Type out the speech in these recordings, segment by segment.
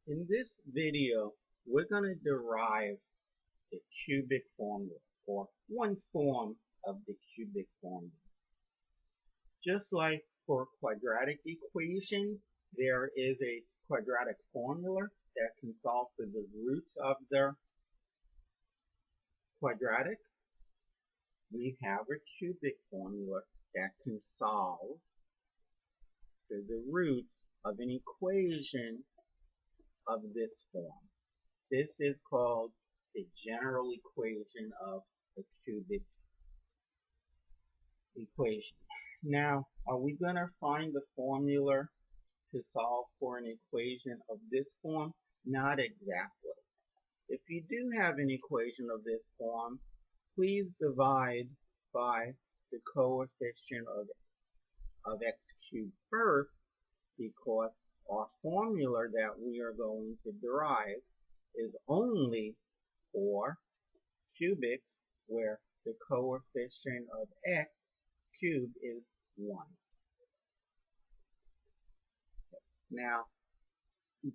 In this video, we're going to derive the cubic formula, or one form of the cubic formula. Just like for quadratic equations, there is a quadratic formula that can solve for the roots of the quadratic. We have a cubic formula that can solve for the roots of an equation of this form. This is called the general equation of a cubic equation. Now, are we going to find the formula to solve for an equation of this form? Not exactly. If you do have an equation of this form, please divide by the coefficient of x cubed first, because our formula that we are going to derive is only for cubics where the coefficient of x cubed is 1. Now,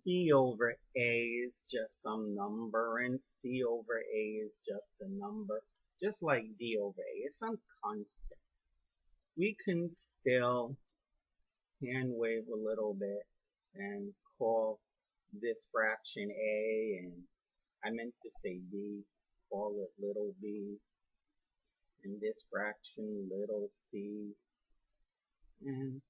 b over a is just some number, and c over a is just a number, just like d over a. It's some constant. We can still hand wave a little bit and call this fraction a, and I meant to say b, call it little b, and this fraction little c, and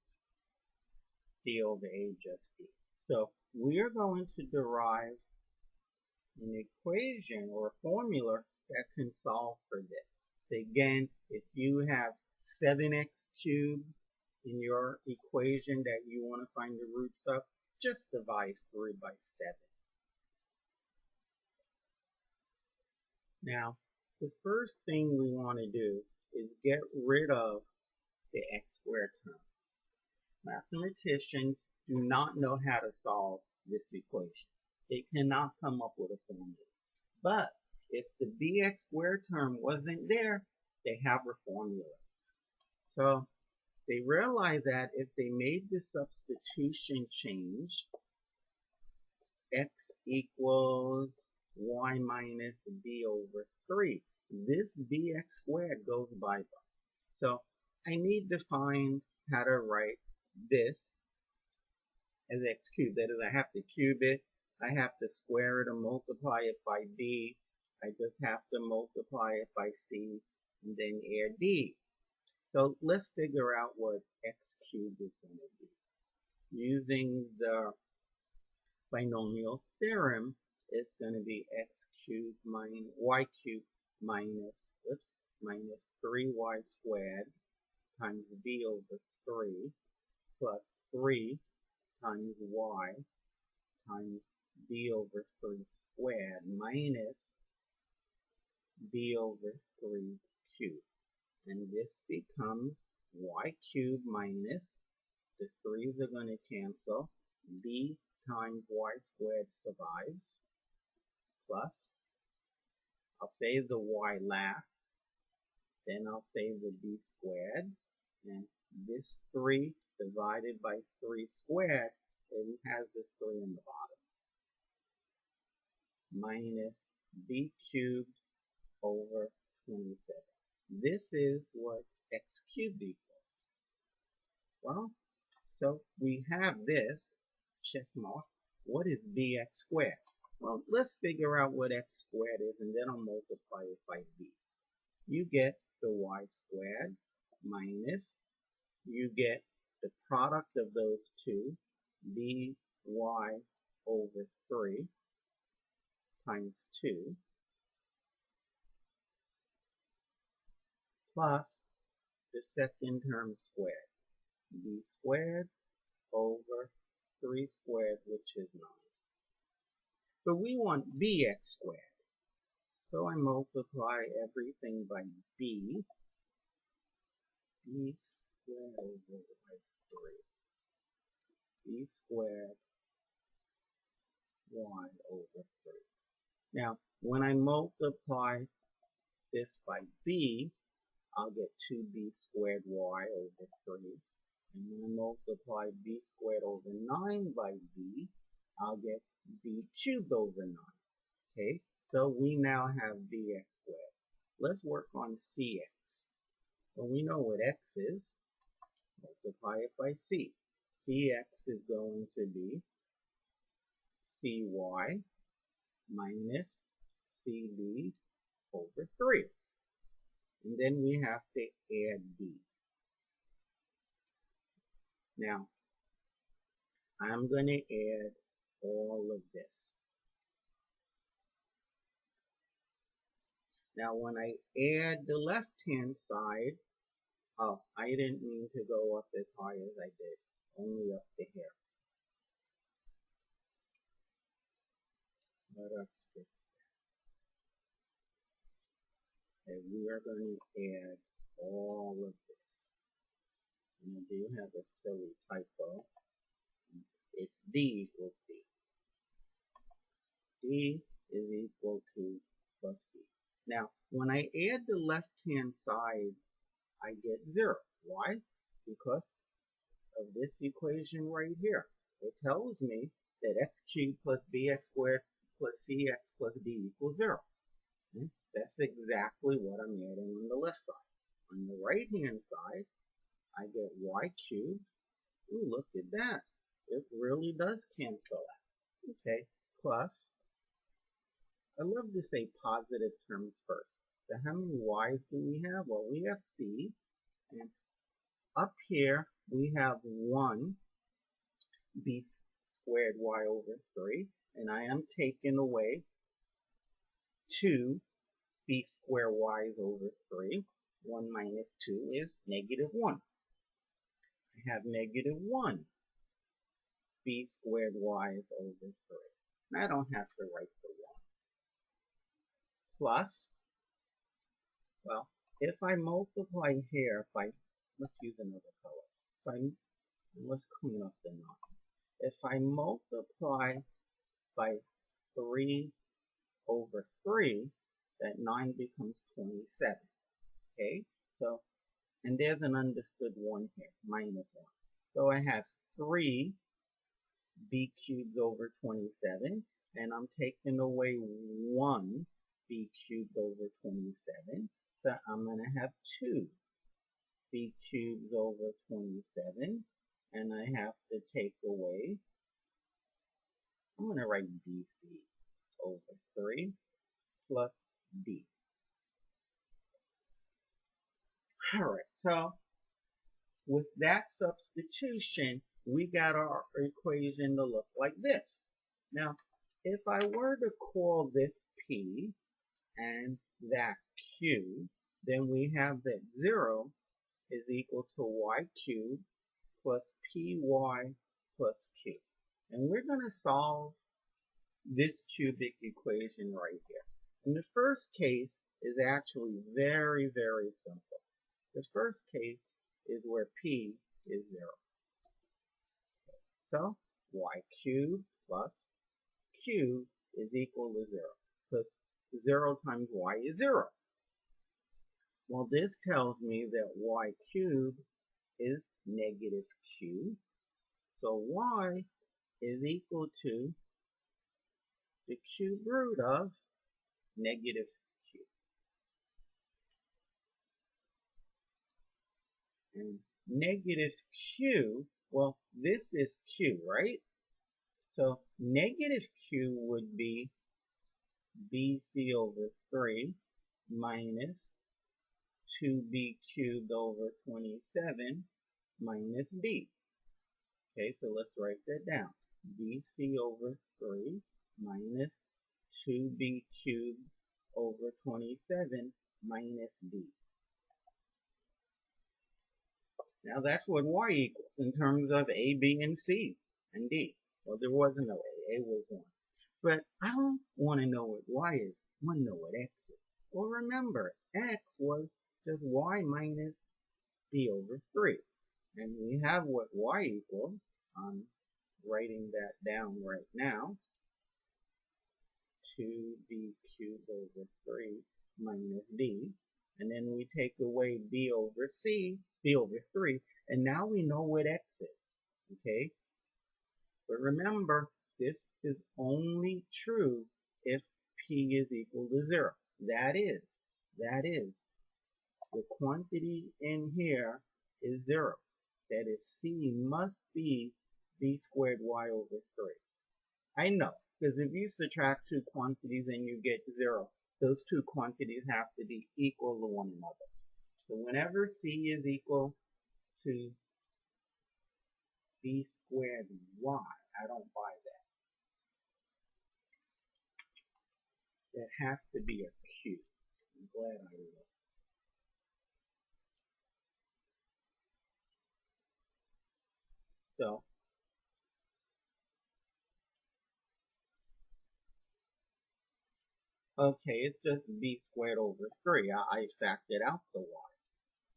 d over a just b. So we are going to derive an equation or a formula that can solve for this. Again, if you have 7x cubed in your equation that you want to find the roots of, just divide 3 by 7. Now, the first thing we want to do is get rid of the x squared term. Mathematicians do not know how to solve this equation. They cannot come up with a formula. But if the bx squared term wasn't there, they have a formula. So they realized that if they made the substitution change, x equals y minus b over 3, this bx squared goes bye-bye. So I need to find how to write this as x cubed. That is, I have to cube it, I have to square it and multiply it by b, I just have to multiply it by c, and then add d. So let's figure out what x cubed is going to be. Using the binomial theorem, it's going to be x cubed minus y cubed minus 3y squared times b over 3 plus 3 times y times b over 3 squared minus b over 3 cubed. And this becomes y cubed minus, the 3's are going to cancel, b times y squared survives, plus, I'll save the y last, then I'll save the b squared, and this 3 divided by 3 squared, it has this 3 in the bottom, minus b cubed over 27. This is what x cubed equals. Well, so we have this, check mark. What is bx squared? Well, let's figure out what x squared is, and then I'll multiply it by b. You get the y squared minus, you get the product of those two, by over 3 times 2, plus the second term squared, b squared over 3 squared, which is 9. But we want bx squared. So I multiply everything by b squared over y 3, b squared y over 3. Now, when I multiply this by b, I'll get 2b squared y over 3. And when I multiply b squared over 9 by b, I'll get b cubed over 9. Okay, so we now have bx squared. Let's work on cx. Well, we know what x is. Multiply it by c. Cx is going to be cy minus cb over 3. And then we have to add d. Now, I'm going to add all of this. Now, when I add the left-hand side, oh, I didn't mean to go up as high as I did, only up to here. Let us fix that. And we are going to add all of this. And I do have a silly typo. It's d equals d. D is equal to plus b. Now, when I add the left-hand side, I get 0. Why? Because of this equation right here. It tells me that x cubed plus bx squared plus cx plus d equals 0. Okay? That's exactly what I'm adding on the left side. On the right-hand side, I get y cubed. Ooh, look at that. It really does cancel out. Okay, plus, I love to say positive terms first. So how many y's do we have? Well, we have c, and up here we have 1 b squared y over 3, and I am taking away 2 b squared y's over 3. 1 minus 2 is negative 1. I have negative 1 b squared y's over 3. And I don't have to write the 1. Plus, well, if I multiply here by, let's use another color. Let's clean up the 9. If I multiply by 3 over 3, that 9 becomes 27. Okay, so, and there's an understood 1 here, minus 1. So I have 3 b cubed over 27, and I'm taking away 1 b cubed over 27. So I'm going to have 2 b cubed over 27, and I have to take away, I'm going to write bc over 3 plus d. Alright, so with that substitution, we got our equation to look like this. Now, if I were to call this p and that q, then we have that 0 is equal to y cubed plus py plus q. And we're going to solve this cubic equation right here. And the first case is actually very, very simple. The first case is where p is 0. So, y cubed plus q is equal to 0. Because 0 times y is 0. Well, this tells me that y cubed is negative q. So y is equal to the cube root of negative q. And negative q, well, this is q, right? So negative q would be bc over 3 minus 2b cubed over 27 minus b. Okay, so let's write that down. bc over 3 minus 2b cubed over 27 minus b. Now that's what y equals in terms of a, b, and c, and d. Well, there wasn't no a was 1. But I don't want to know what y is. I want to know what x is. Well, remember, x was just y minus b over 3. And we have what y equals. I'm writing that down right now. 2b cubed over 3 minus b. And then we take away b over 3, and now we know what x is. Okay? But remember, this is only true if P is equal to 0. That is, the quantity in here is 0. That is, C must be B squared Y over 3. I know, because if you subtract two quantities and you get 0, those two quantities have to be equal to one another. So whenever C is equal to B squared Y, I don't buy that. That has to be a Q. I'm glad I looked. So, okay, it's just B squared over 3. I factored out the Y.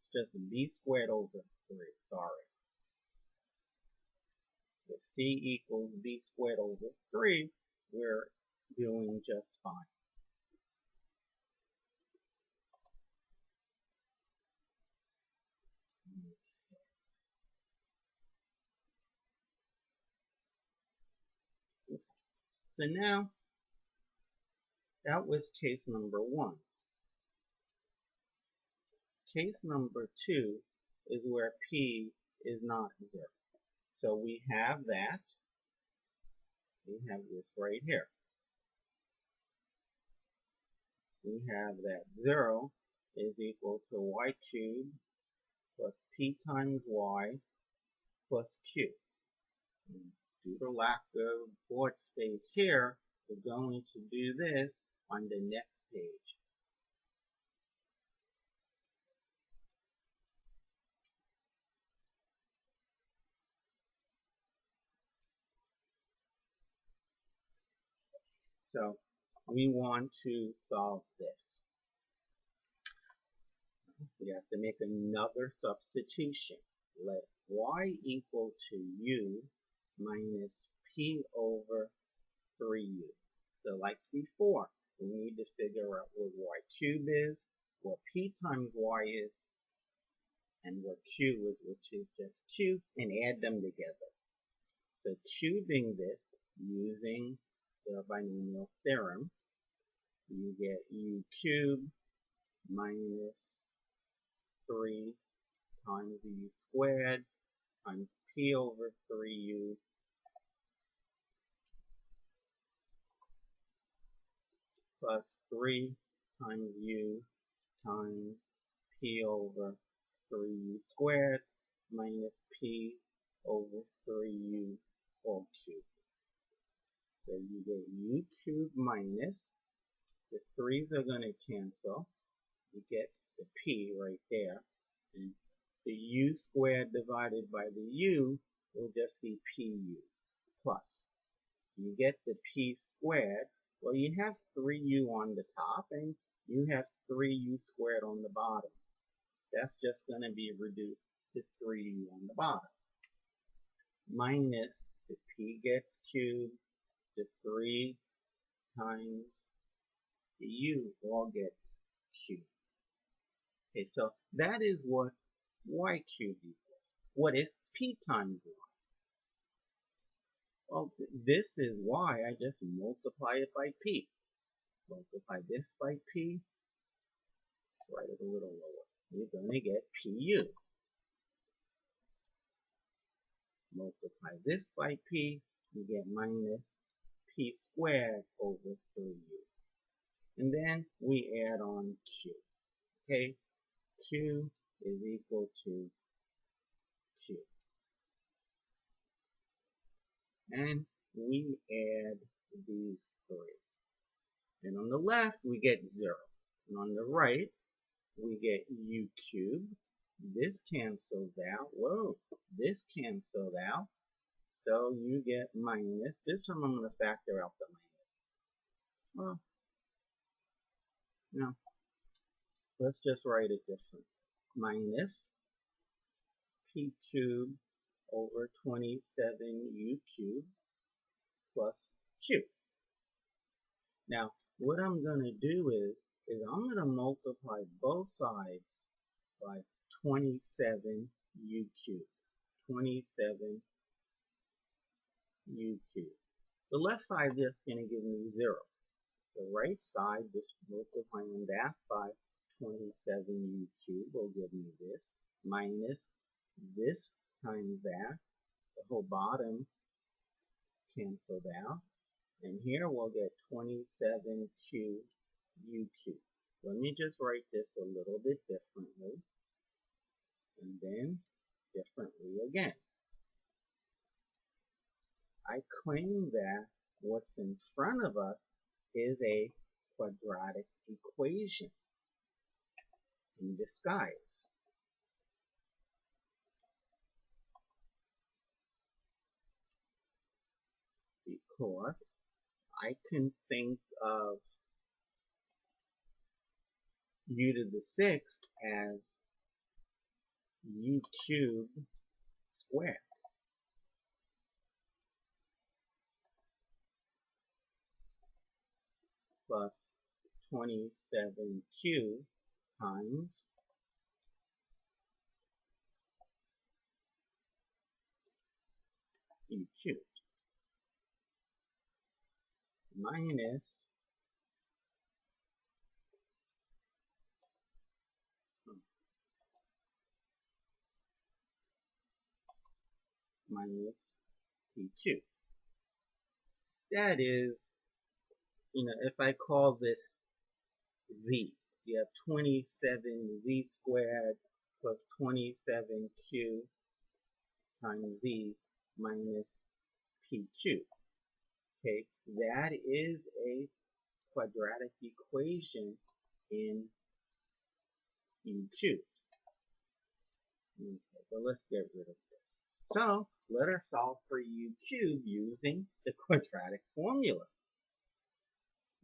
It's just B squared over 3. Sorry. If C equals B squared over 3, we're doing just fine. So now, that was case number 1. Case number 2 is where P is not 0. So we have that. We have this right here. We have that 0 is equal to y cubed plus P times Y plus Q. And due to lack of board space here, we're going to do this on the next page. So we want to solve this. We have to make another substitution. Let y equal to u minus p over 3u. So like before, we need to figure out what y cubed is, what p times y is, and what q is, which is just q, and add them together. So cubing this using the binomial theorem, you get u cubed minus 3 times u squared times p over 3u plus 3 times u times p over 3u squared minus p over 3u whole cubed. So you get u cubed minus, the 3's are going to cancel. You get the p right there. And the u squared divided by the u will just be pu plus. You get the p squared. Well, you have 3u on the top and you have 3u squared on the bottom. That's just going to be reduced to 3u on the bottom. Minus the p gets cubed, the 3 times the u all gets cubed. Okay, so that is what y cubed equals. What is p times y? Well, this is y. I just multiply it by p. Multiply this by p. Write it a little lower. You're going to get pu. Multiply this by p. You get minus p squared over 3u. And then we add on q. Okay? Q is equal to q. And we add these three. And on the left, we get 0. And on the right, we get u cubed. This cancels out. Whoa, this cancels out. So you get minus. This time I'm going to factor out the minus. Well, no. Let's just write it different. Minus p cubed over 27u cubed plus q. Now, what I'm going to do is I'm going to multiply both sides by 27u cubed. 27u cubed. The left side is just going to give me 0. The right side, just multiplying that by 27u cubed will give me this, minus this times that. The whole bottom canceled out. And here we'll get 27q u cubed. Let me just write this a little bit differently. And then differently again. I claim that what's in front of us is a quadratic equation in disguise. Because I can think of u to the 6th as u cubed squared. Plus 27q times u cubed minus p cubed. That is, if I call this z, you have 27z squared plus 27q times z minus p cubed. Okay, that is a quadratic equation in u cubed. Okay, but let's get rid of this. So let us solve for u cubed using the quadratic formula.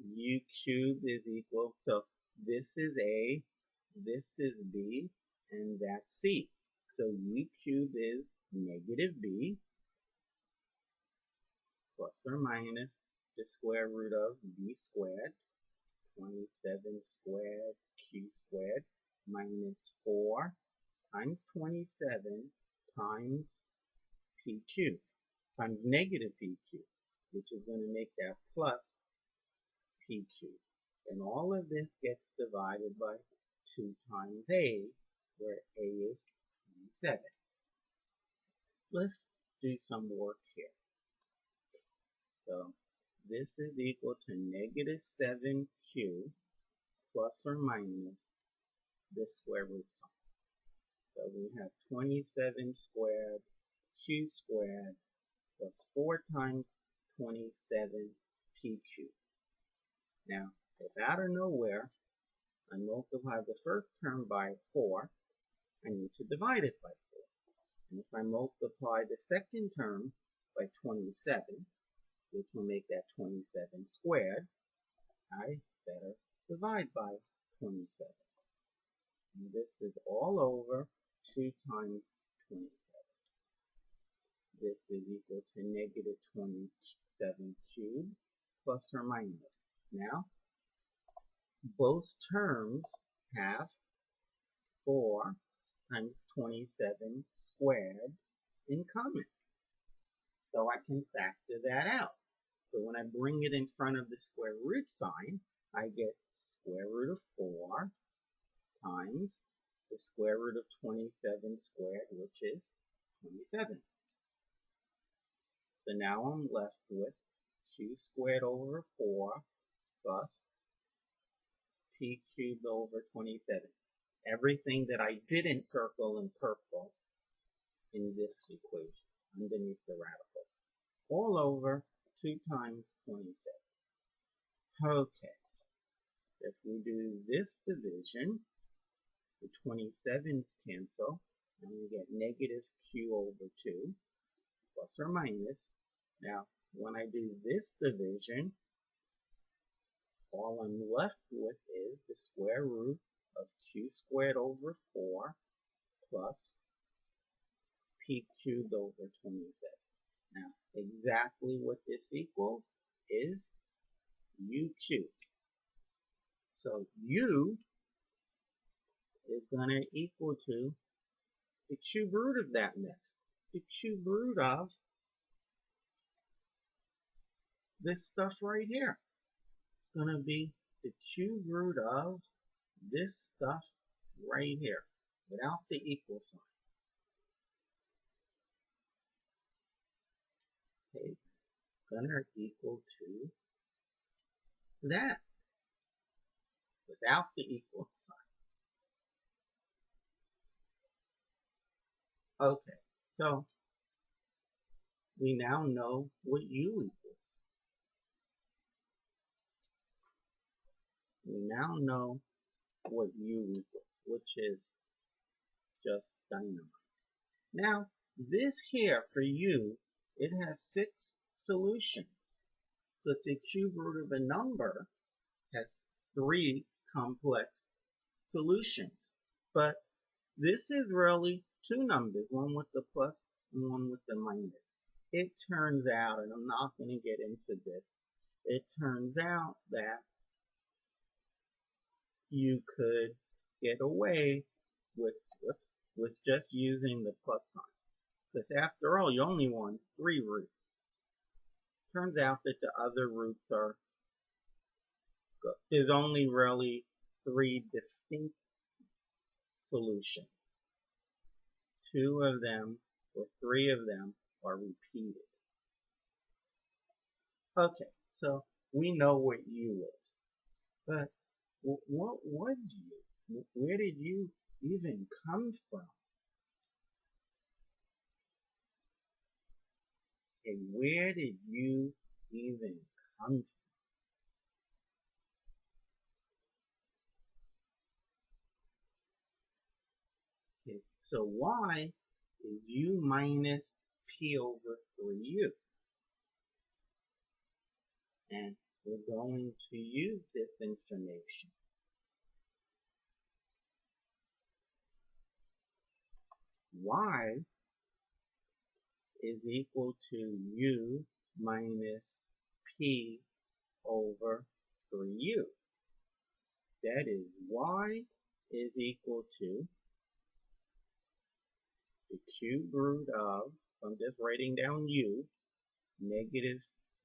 U cubed is equal, so this is A, this is B, and that's C. So U cubed is negative B plus or minus the square root of B squared, 27 squared Q squared, minus 4 times 27 times P cubed, times negative P cubed, which is going to make that plus P cubed. And all of this gets divided by 2 times A, where A is 27. Let's do some work here. So this is equal to negative 7q plus or minus the square root sign. So we have 27 squared q squared plus 4 times 27p cubed. Now, if out of nowhere I multiply the first term by 4, I need to divide it by 4. And if I multiply the second term by 27, which will make that 27 squared, I better divide by 27. And this is all over 2 times 27. This is equal to negative 27 cubed plus or minus. Now, both terms have 4 times 27 squared in common. So I can factor that out. So when I bring it in front of the square root sign, I get square root of 4 times the square root of 27 squared, which is 27. So now I'm left with q squared over 4 plus p cubed over 27. Everything that I didn't circle in purple in this equation underneath the radical. All over 2 times 27. Okay. If we do this division, the 27's cancel, and we get negative q over 2, plus or minus. Now, when I do this division, all I'm left with is the square root of q squared over 4 plus p cubed over 27. Now, exactly what this equals is u cubed. So u is going to equal to the cube root of that mess. The cube root of this stuff right here. It's going to be the cube root of this stuff right here without the equal sign. Okay, it's going to equal to that without the equal sign. Okay, so we now know what u equals. We now know what u equals, which is just dynamite. Now, this here for u, it has 6 solutions. But the cube root of a number has 3 complex solutions. But this is really 2 numbers, one with the plus and one with the minus. It turns out, and I'm not going to get into this, it turns out that you could get away with just using the plus sign. Because after all, you only want 3 roots. Turns out that the other roots are good. There's only really 3 distinct solutions. 2 of them or 3 of them are repeated. Okay, so we know what u is. But what was u? Where did you even come from? And where did you even come from? Okay, so y is u minus p over 3u. And we're going to use this information. Y is equal to u minus p over 3u. That is, y is equal to the cube root of, I'm just writing down u, negative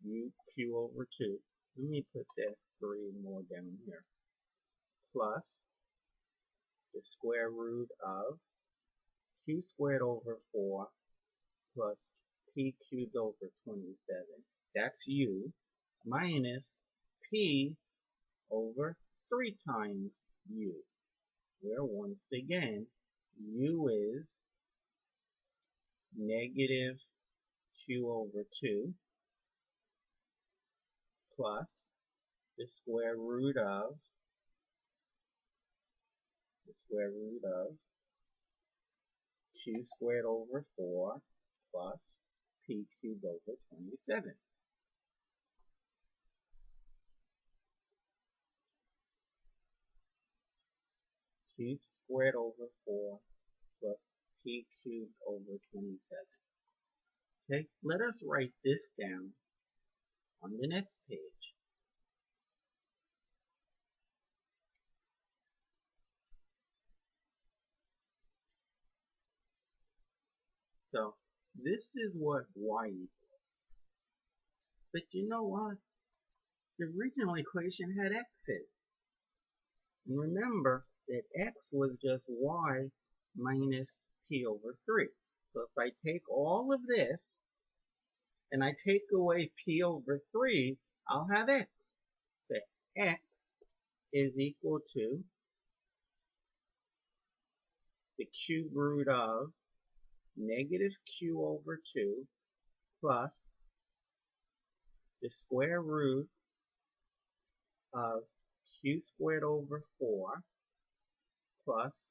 uq over 2. Let me put that 3 more down here. Plus the square root of q squared over 4 plus p cubed over 27. That's u minus p over 3 times u, where once again u is negative q over 2 plus the square root of q squared over 4 plus p cubed over 27. Q squared over 4 plus p cubed over 27. Okay, let us write this down on the next page. So this is what y equals. But you know what? The original equation had x's. And remember that x was just y minus p over 3. So if I take all of this and I take away p over 3, I'll have x. So x is equal to the cube root of negative q over 2 plus the square root of q squared over 4 plus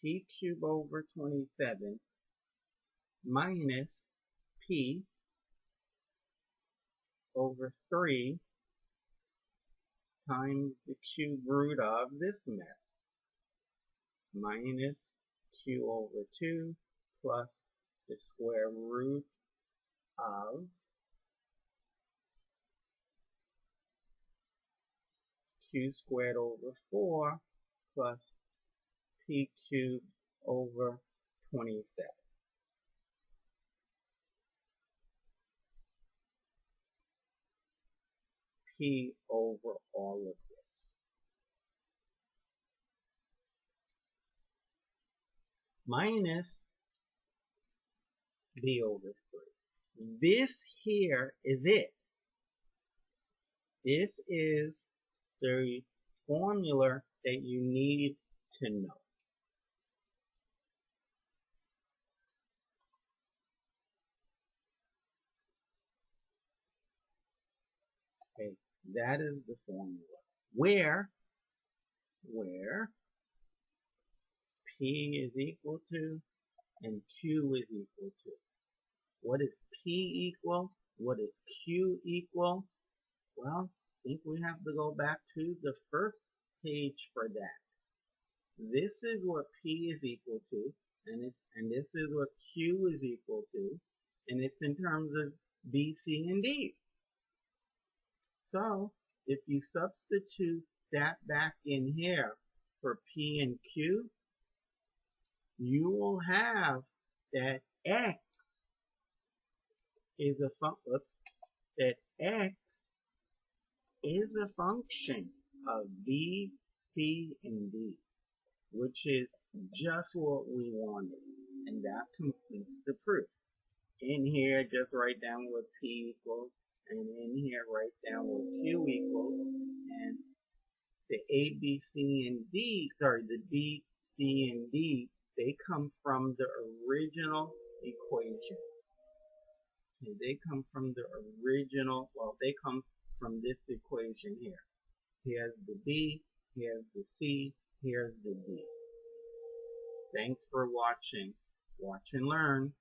p cubed over 27 minus p over 3 times the cube root of this mess, minus q over 2 plus the square root of q squared over 4 plus p cubed over 27. P over all of this. Minus B over 3. This here is it. This is the formula that you need to know. Okay, that is the formula. Where P is equal to and Q is equal to. What is P equal? What is Q equal? Well, I think we have to go back to the first page for that. This is what P is equal to, and this is what Q is equal to, and it's in terms of B, C, and D. So if you substitute that back in here for P and Q, you will have that X is a function of B, C, and D, which is just what we wanted, and that completes the proof. In here, just write down what P equals, and in here, write down what Q equals, and the A, B, C, and D, the B, C, and D, they come from the original equation. Okay, they come from the original, they come from this equation here. Here's the B, here's the C, here's the D. Thanks for watching. Watch and learn.